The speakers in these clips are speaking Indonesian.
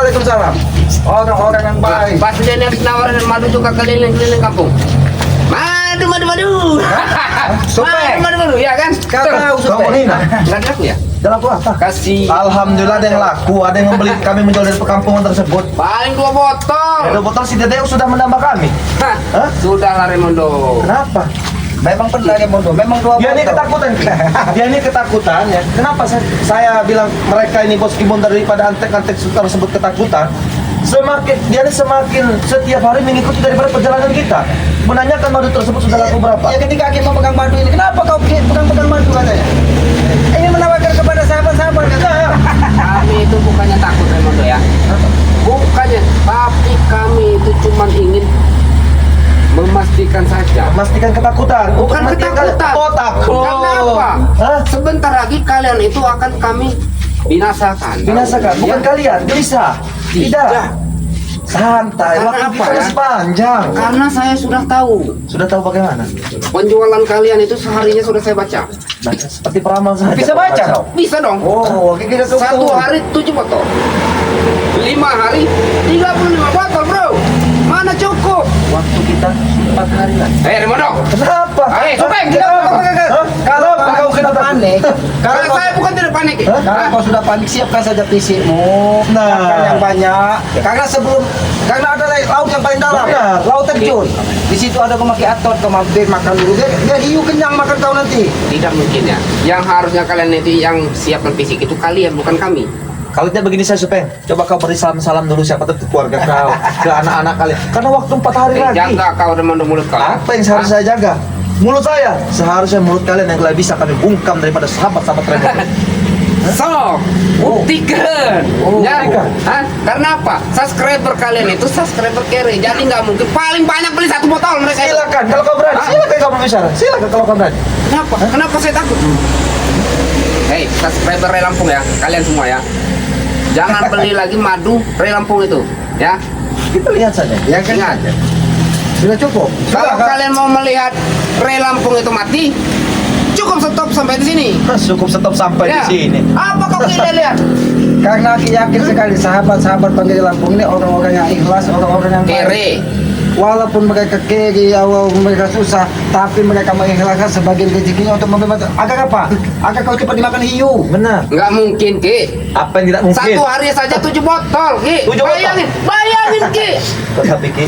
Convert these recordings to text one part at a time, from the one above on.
Waalaikumsalam. Orang-orang yang baik. Pas dia nawarin madu juga keliling-keliling kampung. Madu. Supeng. Madu, ya kan? Kau Kamu ini nah. Nggak laku ya? Dalam aku apa? Kasih. Alhamdulillah ada yang laku, ada yang membeli kami menjual dari perkampungan tersebut. Paling 2 botol. Ada botol si Dedeo sudah menambah kami. Hah? Hah? Sudah lah Raimondo. Kenapa? Memang benar ya Mondo. Memang 2 Dia ini botol. ketakutan. Dia ini ketakutan ya. Kenapa saya bilang mereka ini bos kibon daripada antek-antek tersebut ketakutan? Dia ini semakin setiap hari mengikuti daripada perjalanan kita. Menanyakan madu tersebut sudah laku berapa? Ya ketika kita mau pegang madu ini, kenapa kau pegang madu katanya? Ini menawarkan kepada sahabat-sahabat katanya. Kami itu bukannya takut Raimondo ya. Bukannya, tapi kami itu cuma ingin memastikan saja. Memastikan ketakutan. Bukan Untuk memastikan ketakutan. Oh, takut. Karena apa? Hah? Sebentar lagi kalian itu akan kami binasakan. Binasakan, bukan Ya? kalian, gelisah. Tidak. Santai, Karena waktu apa kita ya? masih panjang. Karena saya sudah tahu Sudah tahu bagaimana? penjualan kalian itu seharinya sudah saya baca. Baca seperti peramal saja. Bisa baca kau? Bisa dong. Oh, kita tunggu. 1 hari 7 botol. 5 hari 35 botol, bro. Mana cukup? Waktu kita 4 hari lagi. Raimondo. Kenapa? Supeng, Kalau kau sudah panik, Kalau saya bukan tidak panik. kalau kau sudah panik, siapkan saja fisikmu. Nah. Makan yang banyak. Karena ada laut yang paling dalam. Benar. Laut terjun. Di situ ada pemakai atot, kau makan dulu. Dia hiu kenyang makan kau nanti. Tidak mungkin ya. Yang harusnya kalian itu yang siapkan fisik itu kalian, bukan kami. Kalau tidak begini saya Supeng, coba kau beri salam-salam dulu siapa tahu ke keluarga kau, ke anak-anak kalian. Karena waktu 4 hari lagi. Jaga kau Raimondo mulut kau. Apa yang seharusnya saya jaga? Mulut saya. Seharusnya mulut kalian yang lebih bisa kami bungkam daripada sahabat-sahabat Raimondo. So, buktikan. Ya, buktikan. Hah? Karena apa? Subscriber kalian itu subscriber carry. Jadi nggak mungkin paling banyak beli 1 botol mereka itu. Silakan kalau kau berani. Hah? Silakan kau berbicara. Silakan kalau kau berani. Kenapa? Kenapa saya takut? Hei, subscriber Ray Lampung ya, kalian semua ya. Jangan beli lagi madu Ray Lampung itu, ya. Kita lihat saja. Yang Ingat, Sudah cukup. kalau kalian mau melihat Ray Lampung itu mati, cukup stop sampai di sini. Cukup stop sampai Ya. di sini. Apa kau tidak lihat? Karena aku yakin sekali sahabat-sahabat Panggil Lampung ini orang-orang yang ikhlas, orang-orang yang baik. Kere. Walaupun mereka kiri, mereka susah, tapi mereka mengikhlaskan sebagian rezekinya untuk membantu. Agar apa? Agar kau cepat dimakan hiu. Benar. Nggak mungkin, Ki. Apa yang tidak mungkin? 1 hari saja 7 botol, Ki. 7 botol? Bayangin, Ki. Tetapi Ki,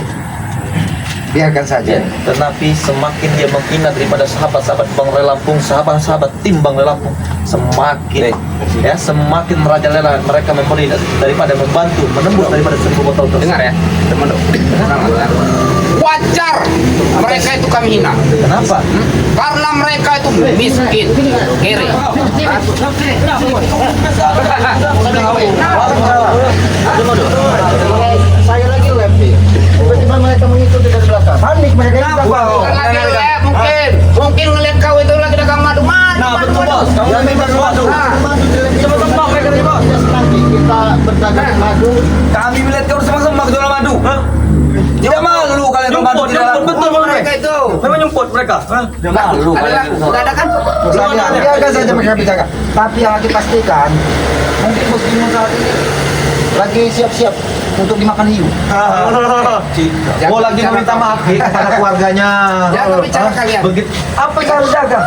Biarkan saja. tetapi semakin dia menghina daripada sahabat-sahabat Bang Ray Lampung, sahabat-sahabat tim Bang Ray Lampung, semakin semakin merajalela mereka memberi daripada membantu menembus daripada 1000 botol tersebut. Dengar ya, teman. Wajar mereka itu kami hina. Kenapa? Karena mereka itu miskin, kere. Saya lagi happy. Tiba-tiba mereka mengikuti dari belakang. Panik mereka ini Bukan lagi lab, mungkin ngeliat kau itu lagi dagang madu. Nah, betul bos. Kamu Ya, memang madu. Coba tembak mereka nih bos. Nanti kita berdagang madu. Kami melihat kau semak-semak jual madu. Tidak malu kalian jual madu di dalam. Betul mereka itu. Memang nyumput mereka. Tidak malu Adalah, kalian. udah ada kan? Biarkan saja mereka bicara. Tapi yang aku pastikan, mungkin bos Bimo saat ini lagi siap-siap untuk dimakan hiu. Oh lagi meminta maaf Ki, kepada keluarganya. Jangan bicara kalian. Begitu. Apa yang harus jaga?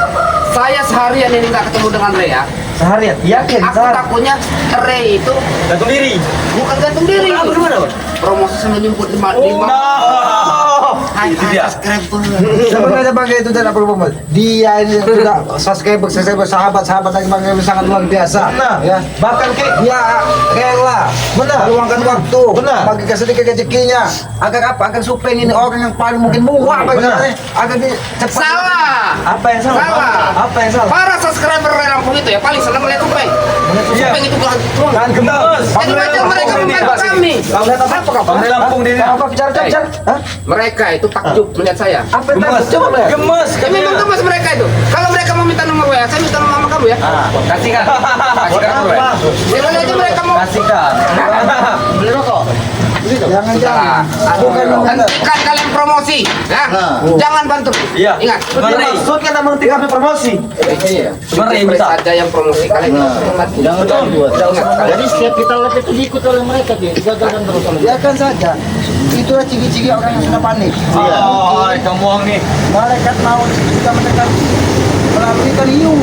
Saya seharian ini nggak ketemu dengan Ray ya. Seharian. Yakin Aku seharian. takutnya Ray itu Gantung diri. bukan gantung diri. Apa gimana, Bang? Promosi sama jemput di Itu dia. Sebenarnya bang itu tidak perlu bombol. Dia ini sudah subscriber, sahabat-sahabat lagi bang yang sangat luar biasa. Nah, Ya. bahkan Ki, Dia rela meluangkan waktu Benar. bagi sedikit rezekinya agar apa? Agar Supeng ini orang yang paling mungkin murah bagi Benar. saya. Agar dia cepat. Salah. apa yang salah? Salah. Apa yang salah? Para subscriber Ray Lampung itu ya paling senang melihat Supeng. Iya. Supeng itu Kan tulang. gemes. Jadi wajar mereka membantu kami. Kau lihat apa kau? Bang Ray Lampung di Apa bicara? Hah? Mereka itu takjub melihat saya. Apa yang Gemes. takut? Coba lihat. Gemes. Ya memang gemes mereka itu. Kalau mereka mau minta nomor WA, saya minta nomor sama kamu ya. Kasihkan. Kasihkan nomor WA. Jangan aja mereka mau. Kasihkan. Beli rokok. Beli Jangan Sudahlah. bukan Kan, memang kan kalian promosi, ya? Jangan bantu. Iya. Ingat. Maksudnya nama kami promosi. Sebenarnya bisa saja yang promosi kalian hormati. Jangan buat. Jadi setiap kita lihat itu diikut oleh mereka sih. Gagalkan terus oleh mereka. biarkan saja. Itulah ciri-ciri orang yang sudah panik. Oh, kamu nih. Malaikat maut sudah mendekat melalui ikan hiu.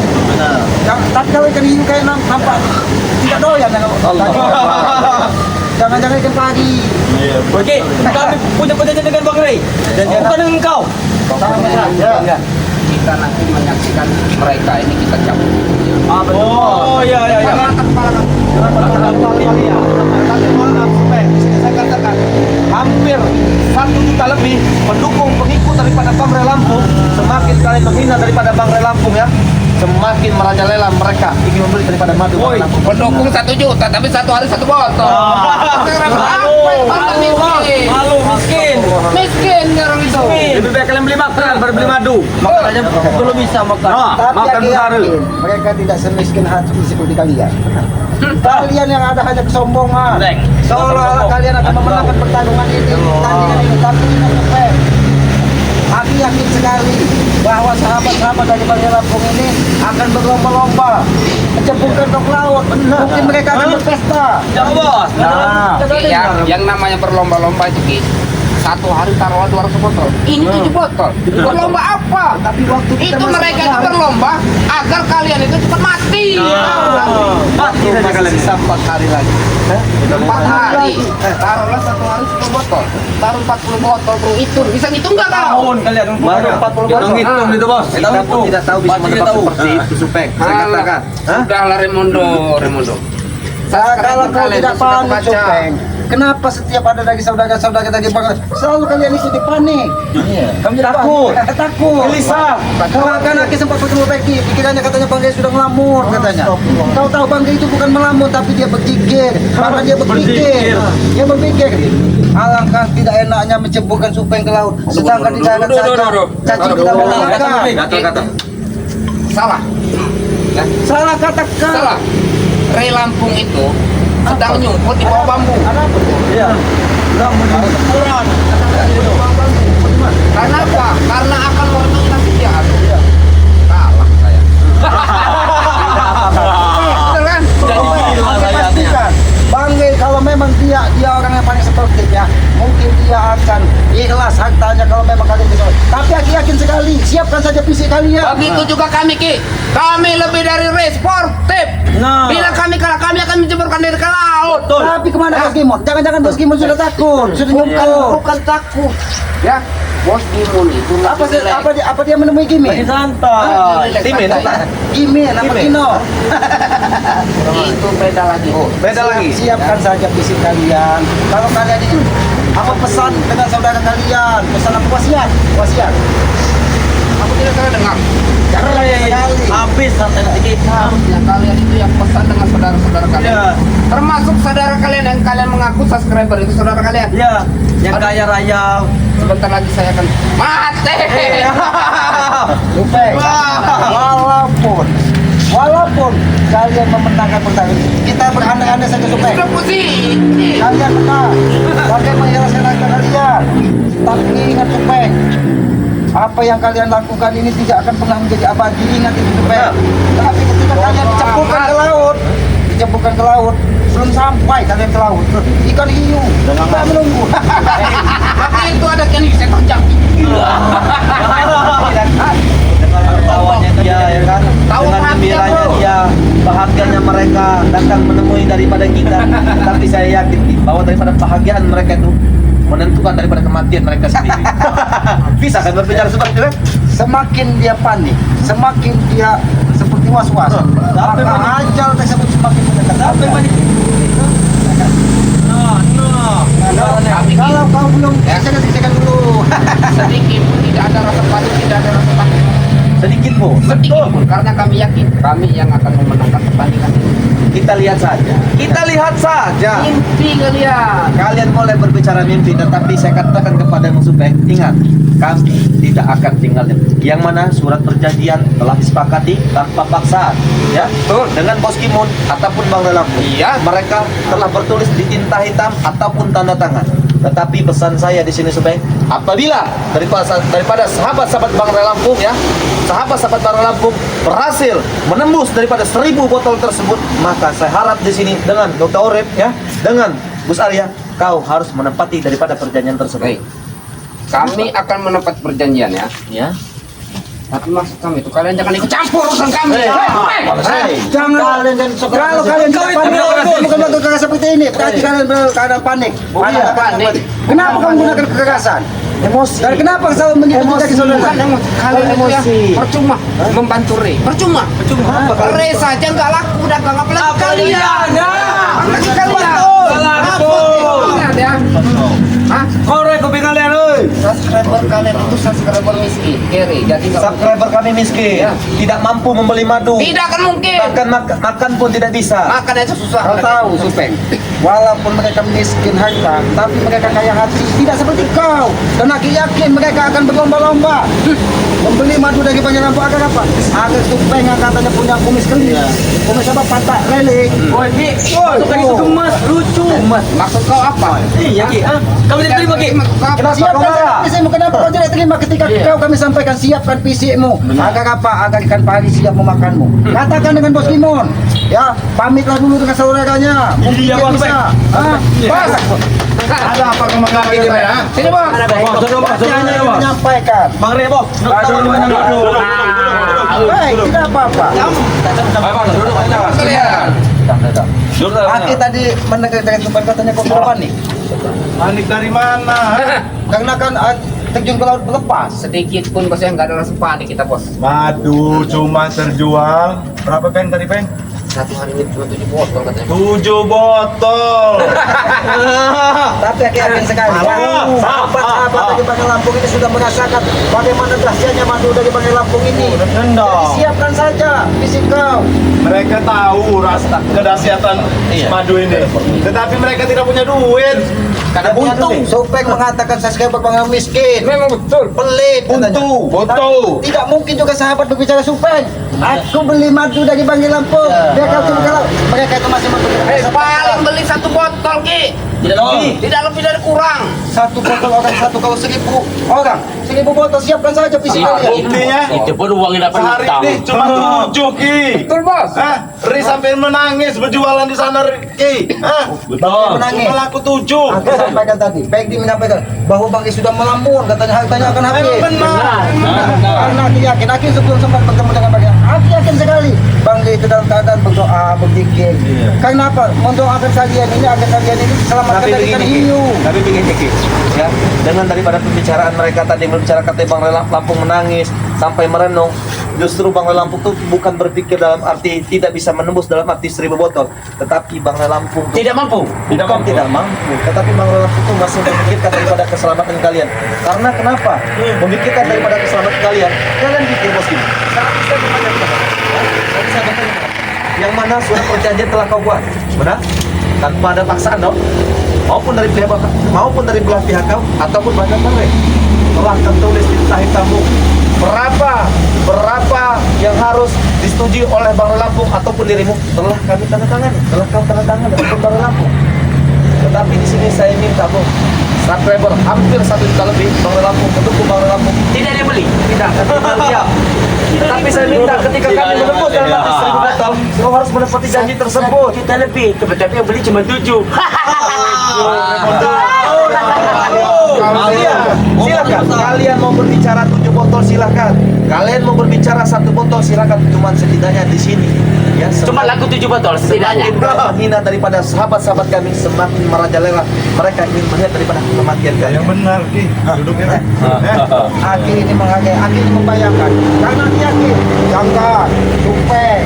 Tapi kalau ikan hiu kayak nampak tidak doyan dengan jangan-jangan ikan pagi. Oke, kami punya perjanjian dengan Bang Ray. Bukan dengan kau. Sama saja. Kita nanti menyaksikan mereka ini kita cabut. Oh, iya. Saya katakan hampir 1 juta lebih pendukung pengikut daripada Bang Ray Lampung. Semakin kalian menghina daripada Bang Ray Lampung ya, semakin merajalela mereka ingin membeli daripada madu Bang Ray Lampung. Pendukung 1 juta, tapi 1 hari 1 botol. Malu miskin. Miskin orang itu. Lebih baik kalian beli makan daripada beli madu. Makanya belum bisa makan. Tapi Makan aku baru. yakin mereka tidak semiskin hati seperti kalian. Kalian yang ada hanya kesombongan. Seolah-olah kalian akan memenangkan pertandingan ini. Tapi ingat Supeng, aku yakin sekali bahwa sahabat-sahabat dari Bang Ray Lampung ini akan berlomba-lomba menceburkan ke laut. Mungkin mereka akan berpesta. Ya bos. Nah, Yang namanya berlomba-lomba itu Ki. 1 hari taruhlah 200 botol. Ini 7 botol. Berlomba apa? tapi waktu kita Itu masih mereka itu berlomba. berlomba agar kalian itu cepat mati. Mati saja kalian. Sisa 4 hari lagi. 4 hari. Taruhlah 1 hari 10 botol. Taruh 40 botol bro. Itu bisa ngitung nggak kau? Tahun kalian baru 40 botol. Hitung itu bos. Kita pun tidak tahu bisa menebak seperti itu Supeng. Saya katakan. Sudahlah Remondo. Kalau kau Kalian tidak itu sudah panik, baca. Supeng, kenapa setiap ada dari saudara-saudara dari Bang selalu kalian ikuti panik? Kami takut. Takut. Gelisah. Kalau kan Aki sempat bertemu Becky, pikirannya katanya Bang Ray sudah melamun katanya. Kau tahu Bang Ray itu bukan melamun tapi dia berpikir. Karena dia berpikir. Dia berpikir. Alangkah tidak enaknya menceburkan Supeng ke laut. Sedangkan di darat saja cacing tidak berlangkah. Salah. Ya. Salah katakan. Salah. Ray Lampung itu sedang nyumput di bawah bambu. Iya. Karena apa? Karena akan merenungkan dia. Kalah saya. Betul kan? Pastikan Bang Ray kalau memang dia orang yang paling sportifnya, mungkin dia akan ikhlas hartanya kalau memang kalian bisa. Tapi aku yakin sekali, siapkan saja fisik kalian. Begitu juga kami Ki. Kami lebih dari Ray sportif. Nah. Bila kami kalah, kami akan menjeburkan diri ke laut. Tapi kemana Bos Gimon? Jangan-jangan Bos Gimon sudah takut, sudah nyumpul. Bukan takut. Ya, Bos Gimun itu Apa dia menemui Gimin? Santai. Timin. Gimin, apa Gimin. Gino? Itu beda lagi. Beda lagi. Siapkan saja fisik kalian. Kalau kalian itu apa pesan dengan saudara kalian? Pesan apa wasiat? Wasiat. Aku tidak salah dengar. Jangan sekali. Habis santai sedikit. Harusnya kalian itu yang pesan dengan saudara-saudara kalian. Iya. Termasuk saudara kalian yang kalian mengaku subscriber itu saudara kalian. Ya, yang kaya raya. Sebentar lagi saya akan mati. Supeng. Walaupun kalian memenangkan pertandingan, kita berandai-andai saja Supeng. Sudah pusing. Kalian menang. Kalian menjelaskan harta kalian. Tapi ingat Supeng, apa yang kalian lakukan ini tidak akan pernah menjadi abadi. Ingat itu Supeng. Tapi ketika kalian dicebukkan ke laut, belum sampai kalian ke laut, ikan hiu kita menunggu. Tapi itu ada yang saya tonjak. Dengan tawanya dia, ya kan? Tahu Dengan bahagia, gembiranya bro. dia, bahagianya mereka datang menemui daripada kita. Tapi saya yakin bahwa daripada bahagiaan mereka itu menentukan daripada kematian mereka sendiri. Bisa kan berbicara seperti itu? Semakin dia panik, semakin dia seperti was-was. Tapi Maka ajal tersebut semakin mendekat. Kalau kau belum, Ya. silakan dulu. Sedikit pun tidak ada rasa panik, tidak ada rasa takut. sedikit pun. Sedikit pun, karena kami yakin kami yang akan memenangkan pertandingan ini. Kita lihat saja. Kita lihat saja. Mimpi kalian. Kalian boleh berbicara mimpi, tetapi saya katakan kepadamu supaya ingat, kami tidak akan tinggal diam. Yang mana surat perjanjian telah disepakati tanpa paksaan, ya, Betul. dengan Bos Kimun ataupun Bang Relampung. Iya. Mereka telah bertulis di tinta hitam ataupun tanda tangan. Tetapi pesan saya di sini supaya apabila daripada sahabat-sahabat Bang Relampung, ya, sahabat-sahabat Bang Relampung berhasil menembus daripada 1000 botol tersebut, maka saya harap di sini dengan Dr. Orep, ya, dengan Gus Arya, kau harus menepati daripada perjanjian tersebut. Baik. Kami akan menepati perjanjian ya. Ya. Tapi maksud kami itu kalian jangan ikut campur urusan kami. Jangan kalian dan kalau kalian tidak panik, bukan kekerasan seperti ini. Berarti kalian berkeadaan panik. Bukan panik. Kenapa kamu menggunakan kekerasan? Emosi. Dan kenapa selalu menjadi saudara? Kalian emosi. Percuma membantu Re. Percuma. Re saja nggak laku dagang apalagi kalian. Apalagi kalian. Ingat ya. Hah? Korek kuping kalian, oi. Subscriber kalian itu subscriber miskin, kere. Jadi nggak Subscriber kami miskin, Ya. tidak mampu membeli madu. tidak akan mungkin. Bahkan makan pun tidak bisa. Makan aja susah. Kau tahu, Supeng. walaupun mereka miskin harta, tapi mereka kaya hati. Tidak seperti kau. Dan aku yakin mereka akan berlomba-lomba membeli madu dari Bang Relampung agar apa? Agar supaya katanya punya kumis kelis. Kumis apa? Patak lele. Bukan itu gemas, lucu. Maksud kau apa? Iya, Ki. Kamu tidak terima, Ki? Kenapa kau Siapkan marah? PC-mu, kenapa kau tidak terima ketika kau kami sampaikan siapkan PC-mu agar apa? Agar ikan pari siap memakanmu. Katakan dengan Bos Kimun, ya pamitlah dulu dengan saudaranya. Mungkin Iya, dia Bang, bisa. Hah? Bos. Ada apa kau mengambil ini, ya? Sini bos. Saya hanya ingin menyampaikan. Bang Rebo, Baik, tidak apa-apa. Kalian. Aki tadi mendengar dengan sumpah katanya kau panik. Panik dari mana? Karena kan terjun ke laut berlepas. Sedikit pun bos yang nggak ada rasa panik kita bos. Madu cuma terjual berapa peng tadi peng? Satu hari ini cuma 7 botol katanya. 7 botol. Tapi Aki yakin sekali. Sahabat-sahabat dari Bang Relampung ini sudah merasakan bagaimana dahsyatnya madu dari Bang Relampung ini. Jadi siapkan saja fisik kau. Mereka tahu rasa kedahsyatan madu ini, tetapi mereka tidak punya duit. Karena buntu. Supeng mengatakan subscriber Bang Relampung miskin. Memang betul. Pelit. katanya. Buntu. Tidak mungkin juga sahabat berbicara Supeng. Aku beli madu dari Bang Relampung. Biar kau coba kalau mereka itu masih membeli. Paling beli 1 botol ki. Tidak lebih. Tidak lebih dari kurang. 1 botol orang satu kalau 1000 orang. 1000 botol siapkan saja fisik kalian. Buktinya Itu pun uangnya dapat sehari utang. ini cuma 7 Ki. Betul bos. Hah? Ri sampai menangis berjualan di sana Ki. Hah? Betul. Menangis. Cuma laku 7. Aku sampaikan tadi, Peggy menyampaikan bahwa Bang Is sudah melamun, katanya hartanya akan habis. Memang benar. Karena aku yakin, aku sebelum sempat bertemu dengan Bang Is, aku yakin sekali Bang Is itu dalam keadaan berdoa, berzikir. Karena apa? Mendoakan kalian ini agar kalian ini selamatkan Tapi dari ikan begini, Ki. hiu. Tapi begini, Ki. Ya, dengan daripada pembicaraan mereka tadi berbicara katanya Bang Relampung menangis sampai merenung. Justru Bang Relampung tuh bukan berpikir dalam arti tidak bisa menembus dalam arti 1000 botol, tetapi Bang Relampung tuh Tidak mampu. bukan tidak mampu, tetapi Bang Relampung tuh masih memikirkan daripada keselamatan kalian. Karena kenapa? Memikirkan daripada keselamatan kalian. Kalian pikir bos ini. Yang mana surat perjanjian telah kau buat, benar? Tanpa ada paksaan, dong. Maupun dari belah pihak kau ataupun bahkan mereka telah tertulis di tinta hitammu berapa yang harus disetujui oleh Bang Relampung ataupun dirimu telah kami tanda tangan, telah kau tanda tangan dengan Bang Relampung. Tetapi di sini saya minta bro, subscriber hampir 1 juta lebih Bang Relampung mendukung Bang Relampung. Tidak ada beli. Tidak, dia. Tetapi saya minta ketika kami menembus dalam arti 1000 botol, kau harus menepati janji tersebut. Kita lebih. Tapi yang beli cuma 7. Silakan. Kalian mau berbicara 7 botol silakan. Kalian mau berbicara 1 botol silakan. Cuman setidaknya di sini ya. Cuma laku 7 botol setidaknya. Semakin kau menghina daripada sahabat-sahabat kami, semakin merajalela mereka ingin melihat daripada kematian kalian. Yang benar Ki. Duduknya. Aki ini menghargai, Aki ini membayangkan. Karena aku yakin, Jangka, Supeng,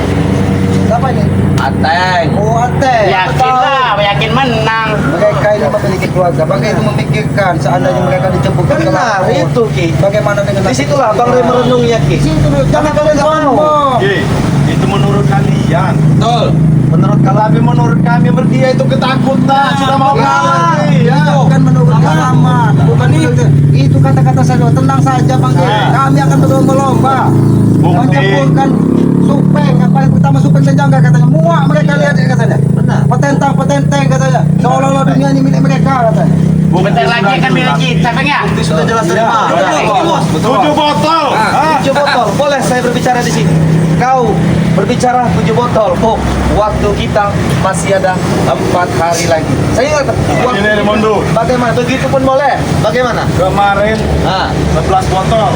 siapa ini? Ateng. Oh, Ate. Yakin lah. Siapa yakin menang? Mereka ini memiliki keluarga. Bagaimana memikirkan seandainya mereka dicebutkan ke Benar, laut? itu Ki. Bagaimana dengan Disitulah Bang Rey merenungnya Ki. Situ dulu, jangan kalian sombong. Itu menurut kalian. Betul. Menurut kalau Tapi menurut kami berdia itu ketakutan, sudah mau kalah. Itu kan menurut pengalaman, bukan itu kata-kata saya. Tenang saja Bang Ge. Kami akan berlomba-lomba Bukti. mencampurkan supeng, yang paling utama supeng dan jangga katanya. Muak mereka lihat katanya. Benar. Petentang katanya. Seolah-olah dunia ini milik mereka katanya. Bentar lagi akan milik kita, Bang ya? bukti sudah jelas dari mana? Betul. 7 botol. 7 botol. Boleh saya berbicara di sini? Kau berbicara 7 botol. Oh, waktu kita masih ada 4 hari lagi. Saya ingat waktu Ini Raimundo. bagaimana? Begitu pun boleh. Bagaimana? Kemarin Nah, 11 botol.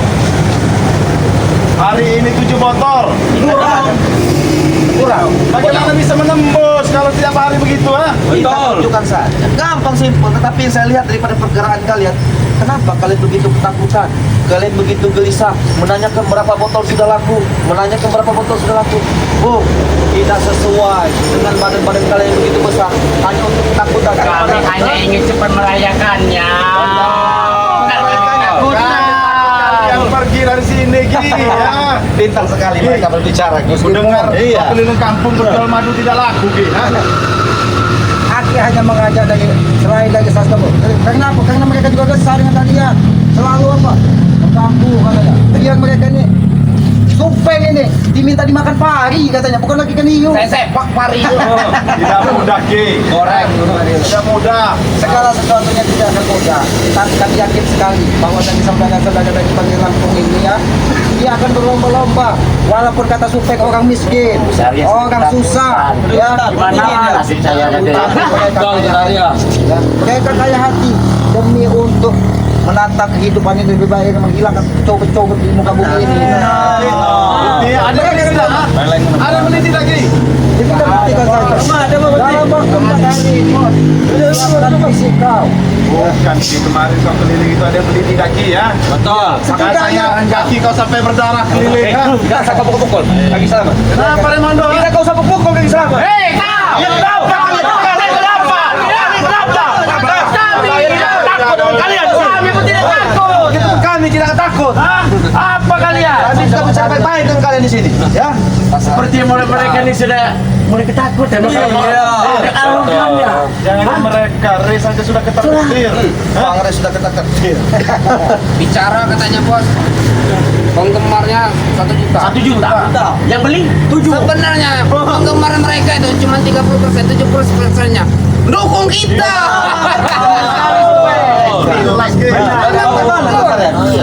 Hari ini 7 botol. kurang. Bagaimana bisa menembus kalau tiap hari begitu, ha? Kita tunjukkan saja. Gampang simpel, tetapi yang saya lihat daripada pergerakan kalian, kenapa kalian begitu ketakutan? Kalian begitu gelisah, menanyakan berapa botol sudah laku, menanyakan berapa botol sudah laku. Oh, tidak sesuai dengan badan-badan kalian yang begitu besar, hanya untuk ketakutan. Kami hanya ingin cepat merayakannya. Yang pergi dari sini, Ki, ya. Pintar sekali mereka berbicara. Aku dengar Iya. keliling kampung berjual madu tidak laku, Ki. Ha? Aki hanya mengajak dari selain dari Sastabu. Kenapa? Karena mereka juga besar dengan kalian. Selalu apa? Mengganggu katanya. Yang mereka ini supeng ini diminta dimakan pari katanya, bukan lagi ikan hiu. Saya sepak pari. Tidak mudah, Ki. Korek. Tidak mudah. Segala sesuatunya tidak akan mudah. Tapi kami yakin sekali bahwa dari saudara-saudara dari Pantai Lampung ini ya, dia akan berlomba-lomba. Walaupun kata supeng orang miskin, orang susah, ya. Gimana nasib saya nanti? Ya, mereka kaya hati demi untuk menata kehidupan ini lebih baik, menghilangkan cobot-cobot di muka bumi ini. Iya, ada yang tidak? Ha? Ada yang tidak, Ki? Itu kan buktikan saja. Dalam waktu 4 hari, dan fisik kau. Bukan, Ki. Kemarin kau keliling itu ada yang beli tidak, Ki, ya? Betul. Maka saya kaki kau sampai berdarah keliling, ha? Enggak usah kau pukul. Kaki selamat. Kenapa, Raimundo? Tidak kau usah pukul kaki selamat. Hei, kau! Kenapa? Kalian kenapa? Kalian kenapa? Kami tidak takut dengan kalian. Kami pun tidak takut. Itu kami tidak takut. Hah? Apa kalian? Kami sudah bicara baik-baik dengan kalian di sini. Ya. Seperti mereka ini sudah mulai ketakutan. Jangan mereka, Rey saja sudah ketar-ketir. Bang Rey sudah ketar-ketir. Bicara katanya bos, penggemarnya 1 juta. 1 juta? Yang beli 7. Sebenarnya penggemar mereka itu cuma 30%, 70%-nya dukung kita.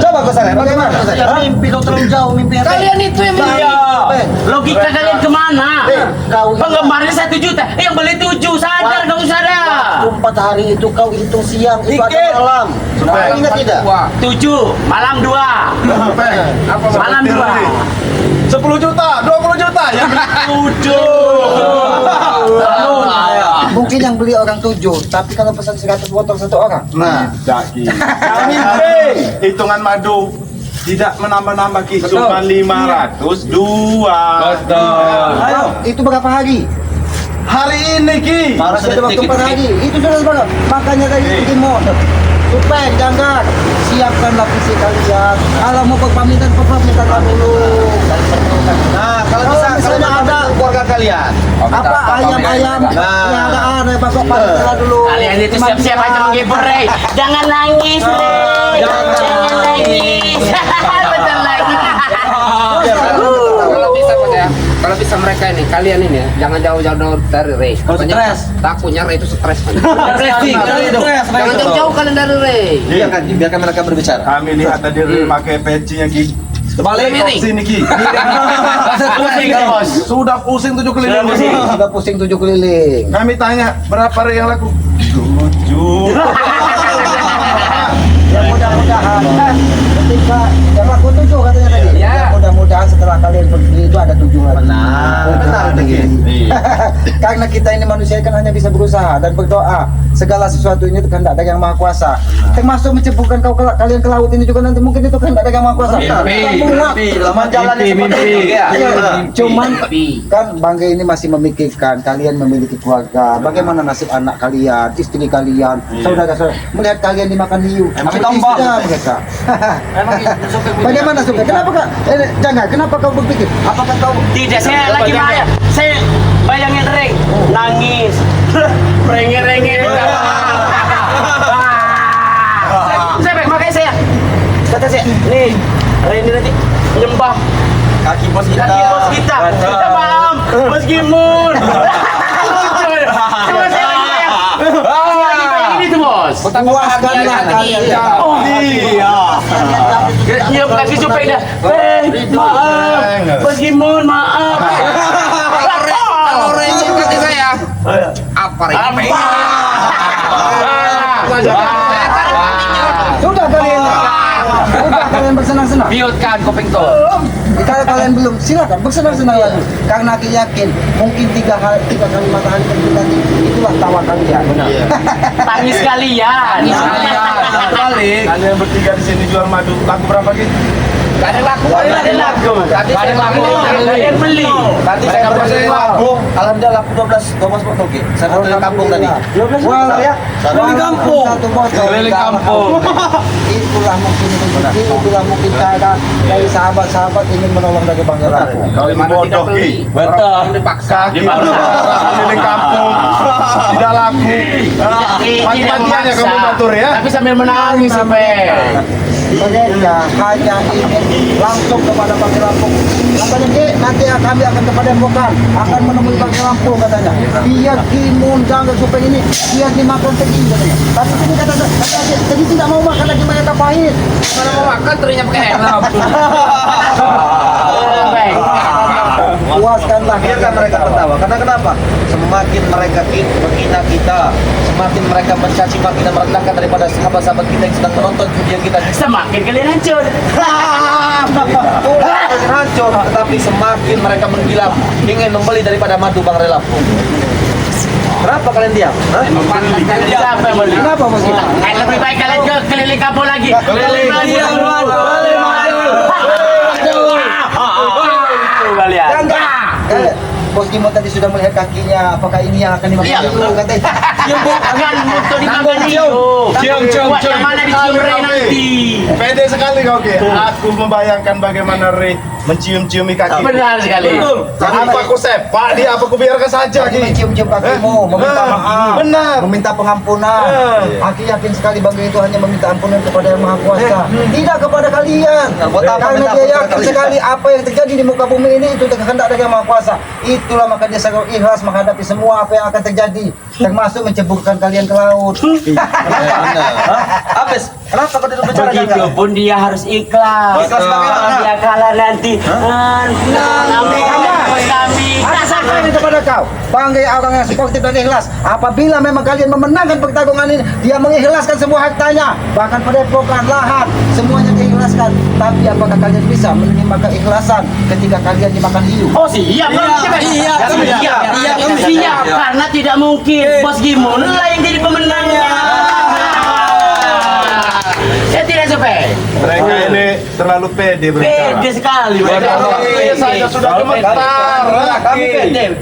Coba kau sadar, bagaimana? Mimpi kau terlalu jauh, mimpi apa? Kalian itu yang beli. Logika kalian kemana? Kau Penggemarnya 1 juta, yang beli 7. Sadar kamu sadar. 4 hari itu kau hitung siang, itu ada malam. Ingat tidak? 7, malam 2. Malam 2. 10 juta, 20 juta, yang beli 7. Mungkin yang beli orang 7, tapi kalau pesan 100 botol 1 orang. Nah, Ki. Kami hitungan madu tidak menambah-nambah, Ki. Cuma 502. Ayo, itu berapa hari? Hari ini, Ki. Masih ada waktu 4 hari. Itu sudah berapa? Makanya tadi bikin motor. Supaya jangan siapkanlah fisik kalian. Kalau mau berpamitan dulu. Nah, kalau bisa misalnya ada keluarga kalian. apa ayam-ayam peliharaan bapak pamitan dulu. Kalian itu siap-siap aja menghibur, Rey. Jangan nangis, Rey. Jangan nangis. Bentar lagi. Kalau bisa Pak ya, kalau bisa mereka ini, kalian ini ya, jangan jauh-jauh dari Rey. Katanya takutnya Rey itu stres. Jangan jauh-jauh kalian dari Rey. Biarkan mereka berbicara. Kami lihat tadi Rey pakai pecinya, Ki. Kembali Miring. Sini, Ki. Sudah pusing 7 keliling, Ki. Sudah pusing 7 keliling. Kami tanya, berapa Rey yang laku? 7. Ya mudah-mudahan ketika yang laku 7 katanya tadi. Ya. Mudah-mudahan setelah kalian pergi itu ada 7 lagi. Benar itu, Ki. Karena kita ini manusia kan hanya bisa berusaha dan berdoa. Segala sesuatu ini kehendak dari Yang Maha Kuasa. Termasuk menceburkan kalian ke laut ini juga nanti mungkin itu kehendak dari Yang Maha Kuasa. Cuman kan Bangga ini masih memikirkan kalian memiliki keluarga. Bagaimana nasib anak kalian, istri kalian, saudara-saudara. Melihat kalian dimakan hiu. Mereka. Bagaimana Suka? Kenapa kak? Jangan. Kenapa kau berpikir? Apakah kau Tidak, saya lagi bayang. Saya bayangin Reng nangis. Renge. Saya baik, makanya saya kata saya, nih Reng ini nanti nyembah kaki bos kita. Kita paham, Bos Gimun. Cuma saya lagi bayang. Lagi bayang ini tuh bos. puaskanlah kalian? Oh iya. Nyium kaki supaya dah. Maaf, Bos Gimun, maaf. Kalau Rengin kata saya, apa Rengin? Sudah kalian bersenang-senang. Biutkan kuping tuh. Kalau kalian belum, silakan bersenang-senang lagi. Karena aku yakin mungkin tiga kali matahari terbit nanti itulah tawa kalian. Tangis kalian. Balik. Kalian bertiga di sini jual madu. Laku berapa gitu? Gak ada laku. Kalian beli. Tadi saya berhasil laku. Alhamdulillah laku 12 botol gitu. Saya mau dari kampung tadi. Wah, ya. Keliling kampung. Satu botol. Keliling kampung. Itulah mungkin cara dari sahabat-sahabat ingin menolong dari Bangga Lampung. Kau ini bodoh ki. Betul. Dipaksa. Keliling kampung. Tidak laku. Mati-matiannya kamu ngatur ya. Tapi sambil menangis sampai. Mereka hanya ingin langsung kepada Bangga Lampung. Katanya, Ki, nanti kami akan kepada Bukan, akan menemui Bangga Lampung katanya. Biar Kimun jangan supaya ini biar dimakan tegi katanya. Tapi ini kata tadi tidak mau makan lagi mereka pahit. Kalau mau makan terinya pakai helm. Puaskanlah Biarkan mereka tertawa. Karena kenapa? Semakin mereka menghina kita, semakin mereka mencaci maki dan merendahkan daripada sahabat-sahabat kita yang sedang menonton video kita. Semakin kalian hancur. Semakin hancur, tetapi semakin mereka menggilap ingin membeli daripada madu Bang Lampung. Kenapa kalian diam? Hah? Siapa yang beli? Kenapa Mas Gita? Lebih baik kalian ke keliling kampung lagi. Keliling kampung. Kalian. Bos Gimo tadi sudah melihat kakinya, apakah ini yang akan dimakan dulu katanya. Jangan untuk dimakan dulu. Buat yang mana dicium Rey nanti. Pede sekali kau Ki. Aku membayangkan bagaimana Rey mencium-ciumi kaki. Benar sekali. Betul. Apa aku sepak dia? Apa aku biarkan saja Ki? Mencium-cium kakimu, meminta maaf, Benar. meminta pengampunan. Aku yakin sekali Bangga itu hanya meminta ampunan kepada Yang Maha Kuasa, tidak kepada kalian. Karena dia yakin sekali apa yang terjadi di muka bumi ini itu kehendak dari Yang Maha Kuasa. Itulah maka dia sangat ikhlas menghadapi semua apa yang akan terjadi, termasuk menceburkan kalian ke laut. Habis. Kenapa kau tidak bicara Begitu dengan pun dia harus ikhlas. Ikhlas bagaimana? Kalau dia kalah nanti. Kami. Aku sampaikan kepada kau, Bangga orang yang sportif dan ikhlas. Apabila memang kalian memenangkan pertarungan ini, dia mengikhlaskan semua hartanya, bahkan padepokan, lahan, semuanya diikhlaskan. Tapi apakah kalian bisa menerima keikhlasan ketika kalian dimakan hiu? Oh siap, siap, karena tidak mungkin Bos Gimun lah yang jadi pemenangnya. Saya tidak sampai. Mereka ini terlalu pede berbicara. Pede sekali. Saya saja sudah gemetar.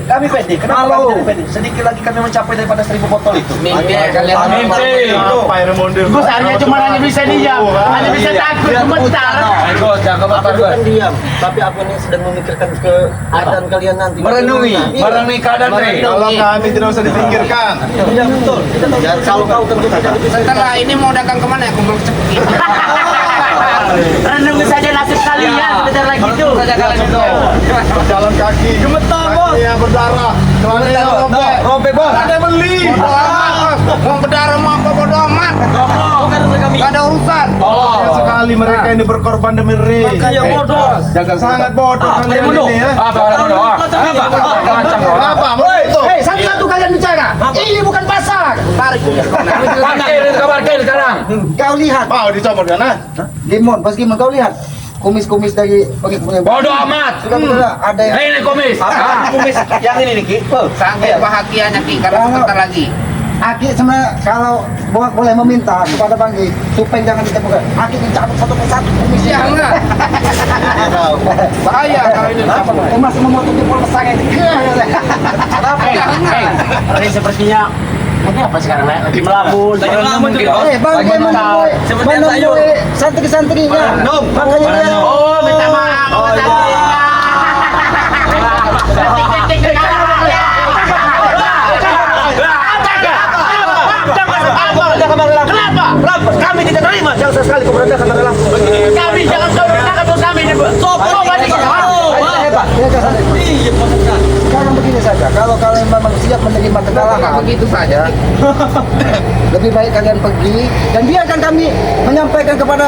Kami pede. Kenapa kami tidak pede? Sedikit lagi kami mencapai daripada 1000 botol itu. Mimpi kalian Mimpi. Apa yang mundur? Gus hanya cuma hanya bisa diam, hanya bisa takut gemetar. Bukan diam, tapi aku ini sedang memikirkan keadaan kalian nanti. Merenungi keadaan Rey. Kalau kami tidak usah dipinggirkan. Iya betul. Kalau kau tentu tidak bisa. Setelah ini mau dagang kemana ya? Kumpul cepet. Renungi saja nasib kalian sebentar lagi tuh. Jalan kaki. Gemetar bos. Kakinya berdarah. Celananya robek. Bos. Ada yang beli. Mau berdarah mau apa bodo amat. Gak ada urusan. Sayang sekali mereka ini berkorban demi Rey. bodoh. Sangat bodoh kalian ini ya. Apa? Apa? Itu. Hei, satu-satu kalian bicara. Ini bukan pasar. Tarik. Parkir sekarang. Kau lihat, Mau dicomot kan? Gimon, Bos Gimon, kau lihat. kumis-kumis dari pengikutnya. Bodoh amat. Sudah ada yang Ini komis. Kumis yang ini nih Ki. Sangat bahagianya Ki karena sebentar lagi. Aki sebenarnya kalau boleh meminta kepada Bang Ki, supaya jangan ditemukan. Aki mencabut satu persatu kumisnya. Jangan. Bahaya kalau ini dicabut. Masih memotong jempol besar ini. Jangan. Ini sepertinya ini apa sekarang lagi melamun. Bang Ki menemui santri-santrinya. Makanya dia Oh, minta maaf. Oh, Kenapa? Kami tidak terima yang sekali keberadaan kamar lampung. Kami jangan saudara bos kami ini. Sopo balik. hebat. Sekarang begini saja, kalau kalian memang siap menerima kekalahan, Begitu saja. lebih baik kalian pergi dan biarkan kami menyampaikan kepada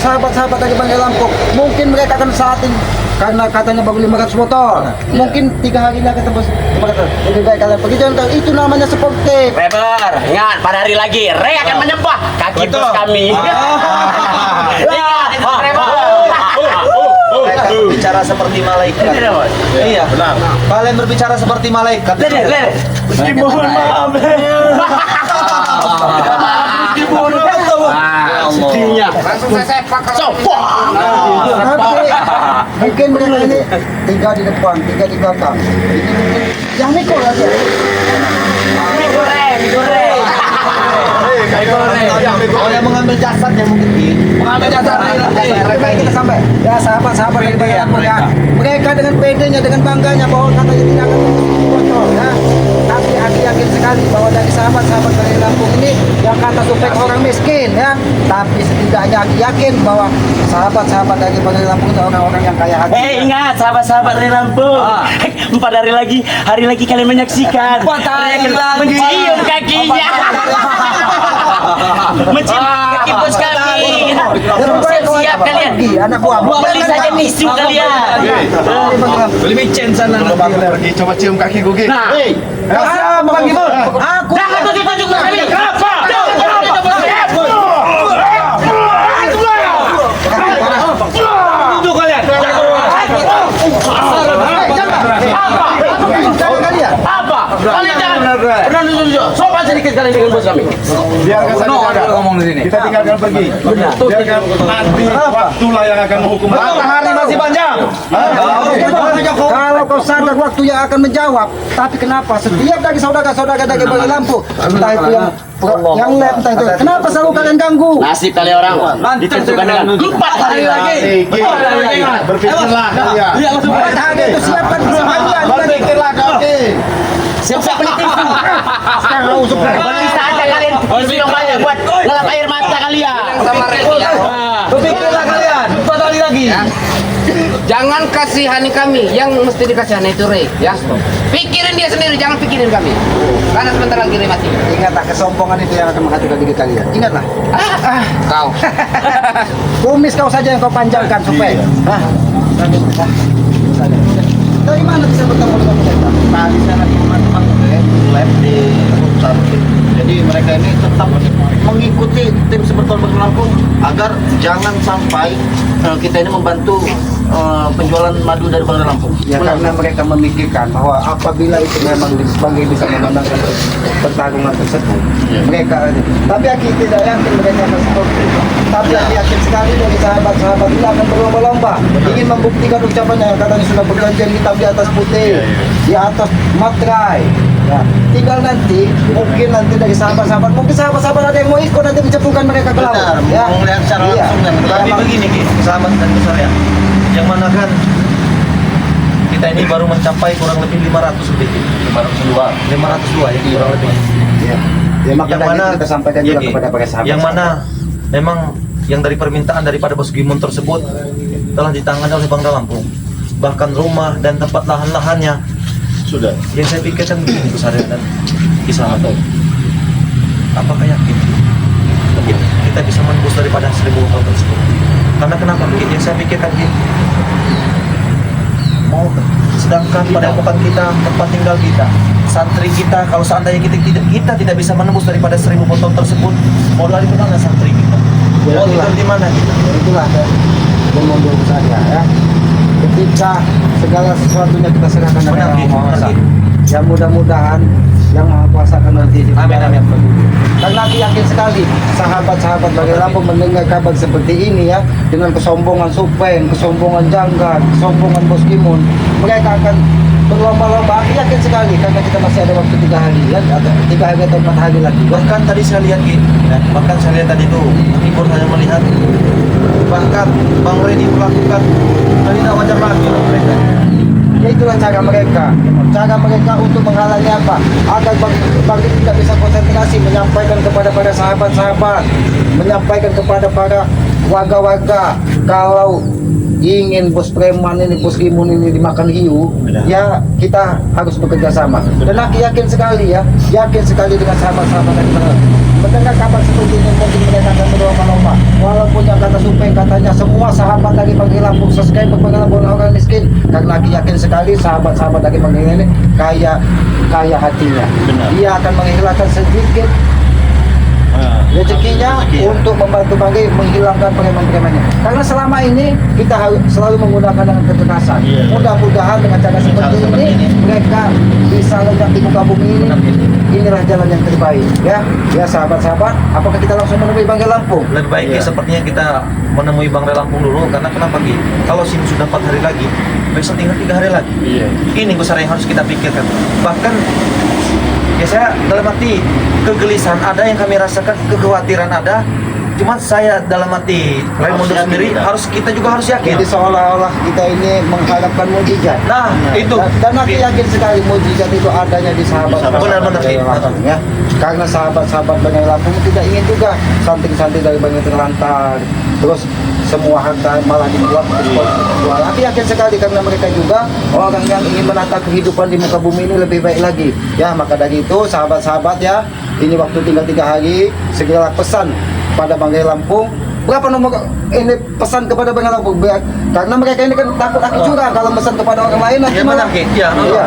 sahabat-sahabat dari Banggai Lampung. Mungkin mereka akan saatin karena katanya baru 500 motor. Mungkin 3 hari lagi tembus 500. Lebih baik kalian pergi, jangan itu namanya sportif. Reber, ingat pada hari lagi Re akan menyembah kaki bos kami. Ingat itu Reber. Mereka bicara seperti malaikat. Iya, benar. Kalian berbicara seperti malaikat. Meski mohon maaf. Sedihnya. Langsung saya sepak kalau Sopo. Tapi mungkin mereka ini 3 di depan, 3 di belakang. Ini mungkin yang mikul aja. Kalau yang mengambil jasadnya mungkin Ki. Mengambil jasa mereka kita sampai ya sahabat-sahabat dari Banggai Lampung ya. Mereka dengan pedenya, dengan bangganya bahwa katanya tidak akan bocor ya. Tapi aku yakin sekali bahwa dari sahabat-sahabat Banggai Lampung ini yang kata supek orang miskin ya. Tapi setidaknya aku yakin bahwa sahabat-sahabat dari Banggai Lampung itu orang-orang yang kaya hati. Ingat sahabat-sahabat dari Lampung. 4 hari lagi kalian menyaksikan. 4 hari lagi. Mencium kakinya. Mencium kaki bos kami. Siap-siap kalian. Anak buah. Beli saja tisu kalian. Beli micen sana. Pergi coba cium kaki gue. Nah, Kasih Bang Gimol. Aku jangan tunjuk-tunjuk kami. Kenapa? Tunjuk kalian. Apa? Kalian jangan pernah tunjuk. Sopan sedikit kalian dengan bos kami. Biarkan saja ngomong di sini. Kita tinggalkan pergi. Biarkan nanti waktulah yang akan menghukum. Matahari masih panjang. kalau kau sadar waktu yang akan menjawab, tapi kenapa setiap dari saudara-saudara dari Banggai Lampung, entah itu yang lab, entah itu, kenapa selalu kalian ganggu? Nasib kalian orang ditentukan dengan 4 hari lagi. Berpikirlah kalian. 4 hari itu siapkan bersama kalian. Berpikirlah kalian. Siap-siap beli tisu. Sekarang usuk Beli saja kalian tisu yang banyak buat ngelap air mata kalian. sama Reki ya. Berpikirlah kalian. 4 hari lagi. Ya. Jangan kasihani kami, yang mesti dikasihani itu Rek ya. Pikirin dia sendiri, jangan pikirin kami. Karena sebentar lagi Rek mati. Ingatlah kesombongan itu yang akan menghancurkan diri kalian. Ingatlah. Kau. Kumis kau saja yang kau panjangkan supaya. Dari mana bisa bertemu dengan mereka? Tadi saya lagi teman-teman lab di Rutan. Jadi mereka ini tetap mengikuti tim Sepertuan Banggai Lampung agar jangan sampai kita ini membantu penjualan madu dari Banggai Lampung. Ya karena mereka memikirkan bahwa apabila itu memang Banggai bisa memenangkan pertarungan tersebut, mereka. Tapi aku tidak yakin mereka akan seperti itu. Tapi aku yakin sekali dari sahabat-sahabat ini akan berlomba-lomba ingin membuktikan ucapannya yang katanya sudah bergantian hitam di atas putih, di atas materai. Ya, tinggal nanti mungkin nanti dari sahabat-sahabat, mungkin sahabat-sahabat ada yang mau ikut nanti mencepukan mereka ke laut. Benar, Ya, mau melihat secara langsung dan Tapi begini Ki, sahabat dan saya. Yang mana kan kita ini baru mencapai kurang lebih 500 lebih. 502 ya kurang lebih. ya. Ya, maka Yang dari mana itu kita sampaikan ya, juga Ki, kepada para sahabat. yang mana memang yang dari permintaan daripada Bos Gimon tersebut telah ditangani oleh Banggai Lampung. Bahkan rumah dan tempat lahan-lahannya Sudah. yang saya pikirkan begini besar dan kisah atau apakah yakin kita bisa menembus daripada 1000 motor tersebut? Karena kenapa begitu? Yang saya pikirkan gini, mau sedangkan pada bukan kita tempat tinggal kita, santri kita, kalau seandainya kita tidak bisa menembus daripada 1000 motor tersebut, mau lari kemana santri kita? Oh, tinggal di mana kita? Itulah Remondo saya ya. Ketika segala sesuatunya kita serahkan kepada Yang Maha Kuasa. Ya mudah-mudahan Yang Maha Kuasa akan nanti Amin, amin. Karena aku yakin sekali sahabat-sahabat Banggai Lampung mendengar kabar seperti ini ya, dengan kesombongan Supeng, kesombongan Janggan, kesombongan Bos Kimun, mereka akan berlomba-lomba. Aku yakin sekali karena kita masih ada waktu 3 hari ya, atau 3 hari atau 4 hari lagi. Bahkan tadi saya lihat Ki, ya, bahkan saya lihat tadi tuh, kami baru saja melihat bahkan Bang Redi melakukan dari wajar lagi mereka. Ya itulah cara mereka untuk menghalangi apa? Agar Bang Redi tidak bisa konsentrasi menyampaikan kepada para sahabat-sahabat, menyampaikan kepada para warga-warga kalau ingin Bos Preman ini, Bos Kimun ini dimakan hiu, ya kita harus bekerja sama. Dan aku yakin sekali dengan sahabat-sahabat yang mendengar kabar seperti ini, mungkin mereka akan berlomba-lomba. Walaupun yang kata Supeng katanya semua sahabat dari Banggai Lampung subscribe pengalaman orang miskin, karena aku yakin sekali sahabat-sahabat dari Banggai ini kaya hatinya. Dia akan menghilangkan sedikit rezekinya untuk membantu Banggai menghilangkan preman-premannya. Karena selama ini kita harus selalu menggunakan dengan kekerasan. Mudah-mudahan dengan cara seperti ini mereka bisa lenyap di muka bumi ini. Inilah jalan yang terbaik ya. Ya sahabat-sahabat, apakah kita langsung menemui Banggai Lampung? Lebih baik Ki, sepertinya kita menemui Bang Lampung dulu, karena kenapa Ki? Kalau sini sudah 4 hari lagi, besok tinggal 3 hari lagi. Ini besar yang harus kita pikirkan. Bahkan ya saya dalam hati kegelisahan ada, yang kami rasakan kekhawatiran ada. Cuma saya dalam hati Raimundo sendiri kita juga harus yakin. Jadi seolah-olah kita ini mengharapkan mujizat. Nah, itu. Dan aku yakin sekali mujizat itu adanya di sahabat-sahabat Benar-benar, Banggai Lampung ya. Karena sahabat-sahabat Banggai Lampung tidak ingin juga santing-santing dari Banggai terlantar, terus semua harta malah dibuat jual. Aku yakin sekali karena mereka juga orang yang ingin menata kehidupan di muka bumi ini lebih baik lagi. Ya, maka dari itu sahabat-sahabat ya, ini waktu tinggal 3 hari, segera pesan pada Banggai Lampung. Berapa nomor ini pesan kepada Banggai Lampung? Karena mereka ini kan takut aku curang kalau pesan kepada orang lain nanti Ya malah. benar Ki. Ya, Iya.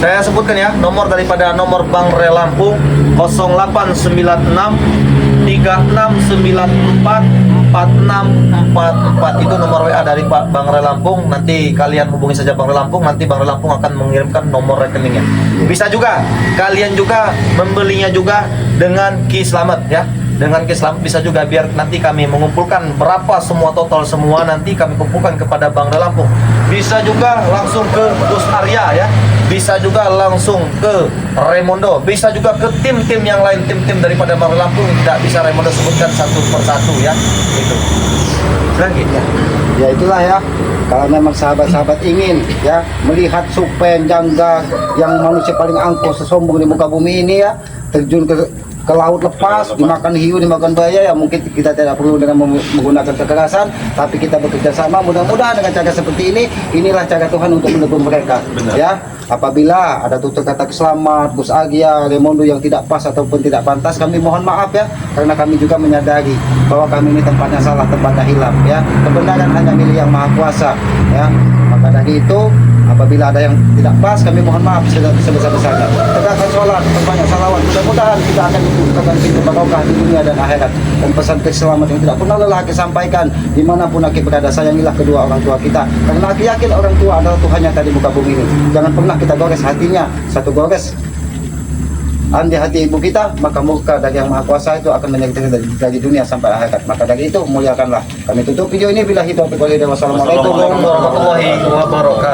Saya sebutkan ya, nomor daripada nomor Bang Lampung 0896 3694 4644. Itu nomor WA dari Pak Bang Lampung. Nanti kalian hubungi saja Bang Lampung, nanti Bang Lampung akan mengirimkan nomor rekeningnya. Bisa juga kalian juga membelinya juga dengan Ki Slamet ya. Dengan Ki Slamet bisa juga, biar nanti kami mengumpulkan berapa semua total semua, nanti kami kumpulkan kepada Bang Lampung. Bisa juga langsung ke Gus Arya ya. Bisa juga langsung ke Raimundo, bisa juga ke tim-tim yang lain, tim-tim daripada Bang Lampung, tidak bisa Raimundo sebutkan satu persatu ya. Itu. Lagi ya. Ya itulah ya. Kalau memang sahabat-sahabat ingin ya melihat Supeng, Jangga yang manusia paling angkuh sesombong di muka bumi ini ya, terjun ke laut lepas, dimakan hiu, dimakan buaya, ya mungkin kita tidak perlu dengan menggunakan kekerasan, tapi kita bekerja sama. Mudah-mudahan dengan cara seperti ini, inilah cara Tuhan untuk menegur mereka. Benar. Ya, apabila ada tutur kata keselamat, Gus Agia, Raimundo yang tidak pas ataupun tidak pantas, kami mohon maaf ya, karena kami juga menyadari bahwa kami ini tempatnya salah, tempatnya hilaf ya. Kebenaran hanya milik Yang Maha Kuasa ya. Maka dari itu, apabila ada yang tidak pas, kami mohon maaf sebesar-besarnya. Tegakkan sholat, perbanyak salawat. Mudah-mudahan kita akan dibukakan pintu barokah di dunia dan akhirat. Dan pesan keselamatan yang tidak pernah lelah kita sampaikan dimanapun kita berada. Sayangilah kedua orang tua kita. Karena aku yakin orang tua adalah Tuhan yang tadi buka bumi ini. Jangan pernah kita gores hatinya. Satu gores di hati ibu kita, maka murka dari Yang Maha Kuasa itu akan menyertai dari dunia sampai akhirat. Maka dari itu muliakanlah. Kami tutup video ini bila hidup. Wassalamualaikum warahmatullahi Warahmatullahi wabarakatuh.